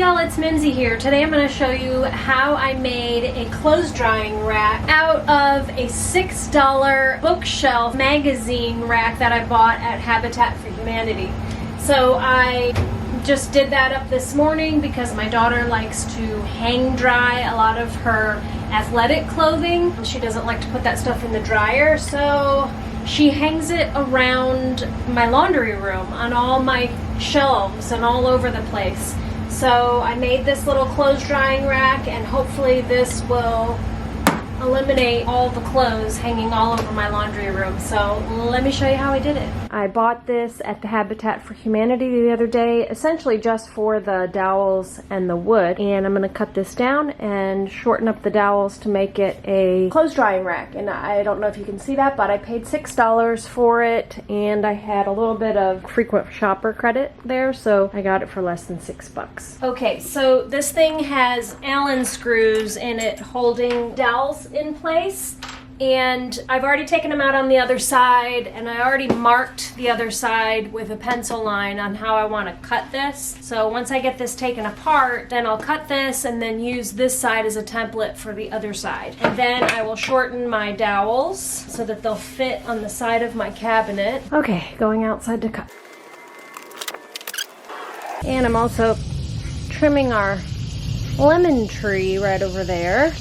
y'all, it's Mimsy here. Today I'm going to show you how I made a clothes drying rack out of a $6 bookshelf magazine rack that I bought at Habitat for Humanity. So I just did that up this morning because my daughter likes to hang dry a lot of her athletic clothing. She doesn't like to put that stuff in the dryer, so she hangs it around my laundry room on all my shelves and all over the place. So I made this little clothes drying rack, and hopefully this will eliminate all the clothes hanging all over my laundry room. So let me show you how I did it. I bought this at the Habitat for Humanity the other day, essentially just for the dowels and the wood. And I'm going to cut this down and shorten up the dowels to make it a clothes drying rack. And I don't know if you can see that, but I paid $6 for it, and I had a little bit of frequent shopper credit there, so I got it for less than $6. Okay, so this thing has Allen screws in it holding dowels in place, and I've already taken them out on the other side, and I already marked the other side with a pencil line on how I want to cut this. So once I get this taken apart, then I'll cut this and then use this side as a template for the other side. And then I will shorten my dowels so that they'll fit on the side of my cabinet. Okay, going outside to cut. And I'm also trimming our lemon tree right over there.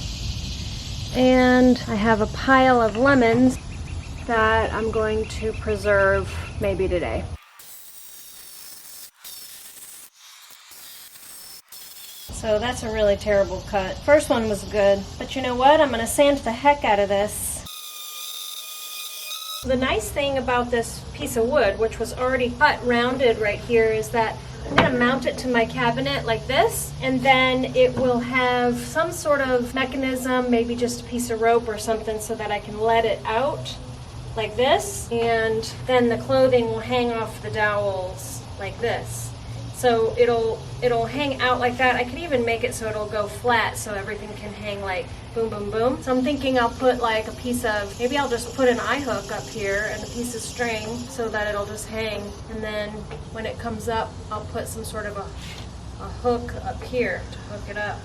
And I have a pile of lemons that I'm going to preserve maybe today. So that's a really terrible cut. First one was good, but you know what? I'm going to sand the heck out of this. The nice thing about this piece of wood, which was already cut rounded right here, is that I'm going to mount it to my cabinet like this, and then it will have some sort of mechanism, maybe just a piece of rope or something, so that I can let it out like this, and then the clothing will hang off the dowels like this. So it'll hang out like that. I could even make it so it'll go flat so everything can hang like boom, boom, boom. So I'm thinking I'll put like a piece of, maybe I'll just put an eye hook up here and a piece of string so that it'll just hang. And then when it comes up, I'll put some sort of a hook up here to hook it up.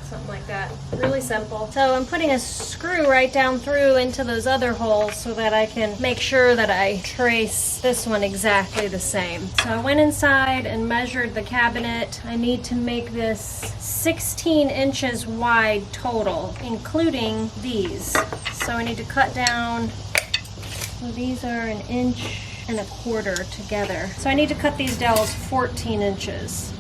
Something like that. Really simple. So I'm putting a screw right down through into those other holes so that I can make sure that I trace this one exactly the same. So I went inside and measured the cabinet. I need to make this 16 inches wide total, including these. So I need to cut down, so these are 1.25 inches together. So I need to cut these dowels 14 inches.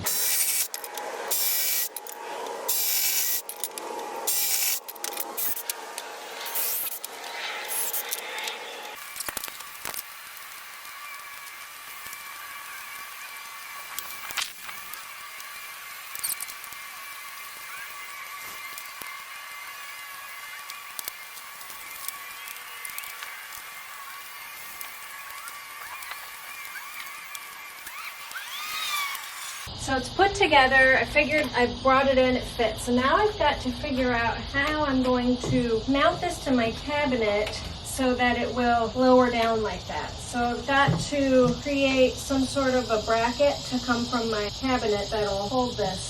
So it's put together. I figured I brought it in, it fits. So now I've got to figure out how I'm going to mount this to my cabinet so that it will lower down like that. So I've got to create some sort of a bracket to come from my cabinet that'll hold this.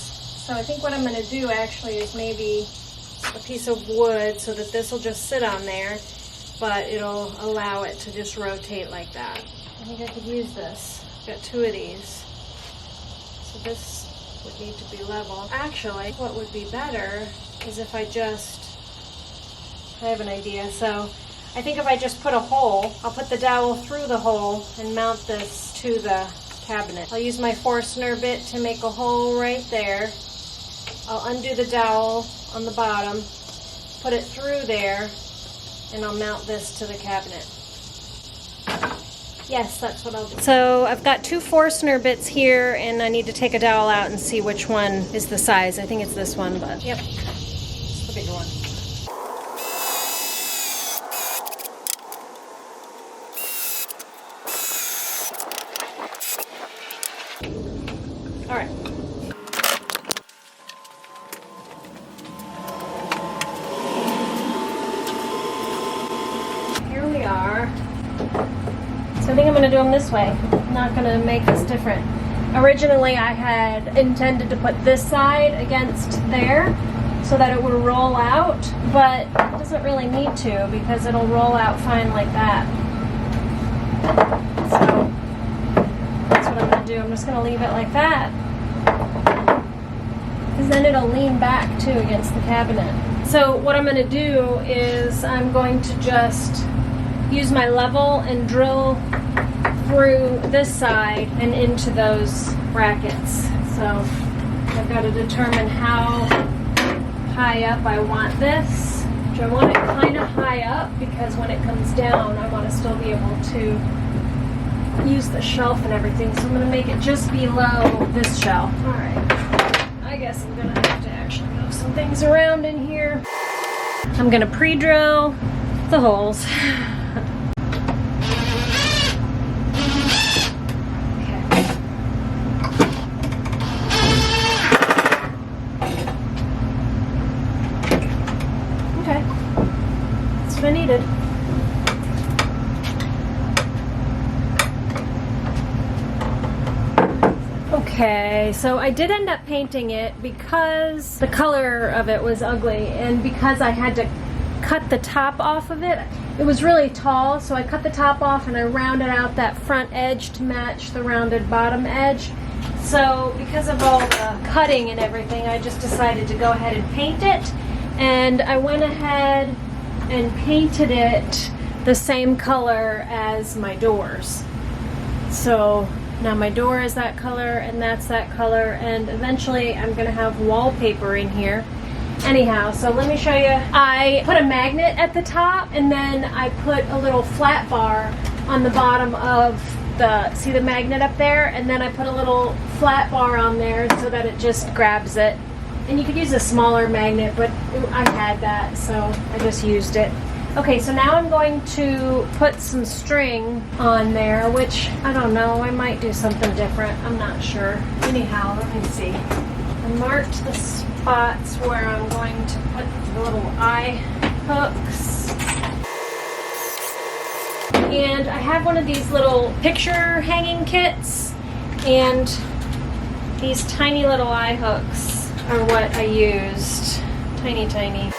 So I think what I'm going to do actually is maybe a piece of wood so that this will just sit on there, but it'll allow it to just rotate like that. I think I could use this. I've got 2 of these. So this would need to be level. Actually, what would be better is if I have an idea. So I think if I just put a hole, I'll put the dowel through the hole and mount this to the cabinet. I'll use my Forstner bit to make a hole right there. I'll undo the dowel on the bottom, put it through there, and I'll mount this to the cabinet. Yes, that's what I'll do. So I've got 2 Forstner bits here, and I need to take a dowel out and see which one is the size. I think it's this one, but yep, it's the bigger one. All right. Here we are. So I think I'm going to do them this way. I'm not going to make this different. Originally I had intended to put this side against there so that it would roll out, but it doesn't really need to because it'll roll out fine like that. So that's what I'm going to do. I'm just going to leave it like that, because then it'll lean back too against the cabinet. So what I'm going to do is I'm going to just use my level and drill through this side and into those brackets. So I've got to determine how high up I want this. I want it kind of high up because when it comes down I want to still be able to use the shelf and everything. So I'm going to make it just below this shelf. Alright, I guess I'm going to have to actually move some things around in here. I'm going to pre-drill the holes. I needed. Okay, so I did end up painting it because the color of it was ugly, and because I had to cut the top off of it. It was really tall, so I cut the top off and I rounded out that front edge to match the rounded bottom edge. So because of all the cutting and everything, I just decided to go ahead and paint it, and I went ahead and painted it the same color as my doors. So now my door is that color and that's that color, and eventually I'm gonna have wallpaper in here. Anyhow, so let me show you. I put a magnet at the top, and then I put a little flat bar on the bottom of the, see the magnet up there? And then I put a little flat bar on there so that it just grabs it. And you could use a smaller magnet, but I had that, so I just used it. Okay, so now I'm going to put some string on there, which, I don't know, I might do something different. I'm not sure. Anyhow, let me see. I marked the spots where I'm going to put the little eye hooks. And I have one of these little picture hanging kits, and these tiny little eye hooks are what I used. Tiny, tiny.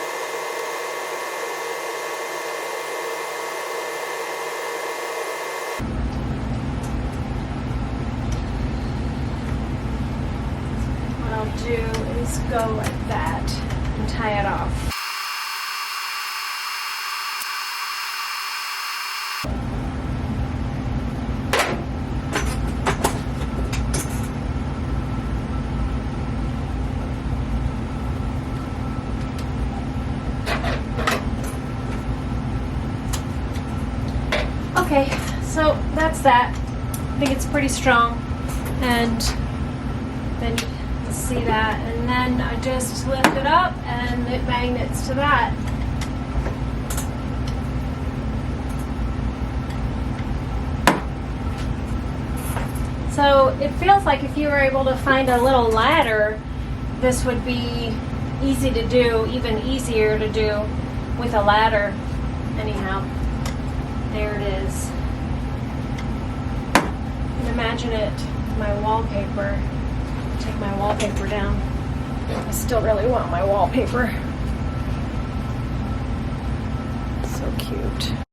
What I'll do is go like that and tie it off. Okay, so that's that. I think it's pretty strong, and then you can see that, and then I just lift it up and it magnets to that. So it feels like if you were able to find a little ladder, this would be easy to do, even easier to do with a ladder. Anyhow. There it is. And imagine it, my wallpaper. Take my wallpaper down. I still really want my wallpaper. So cute.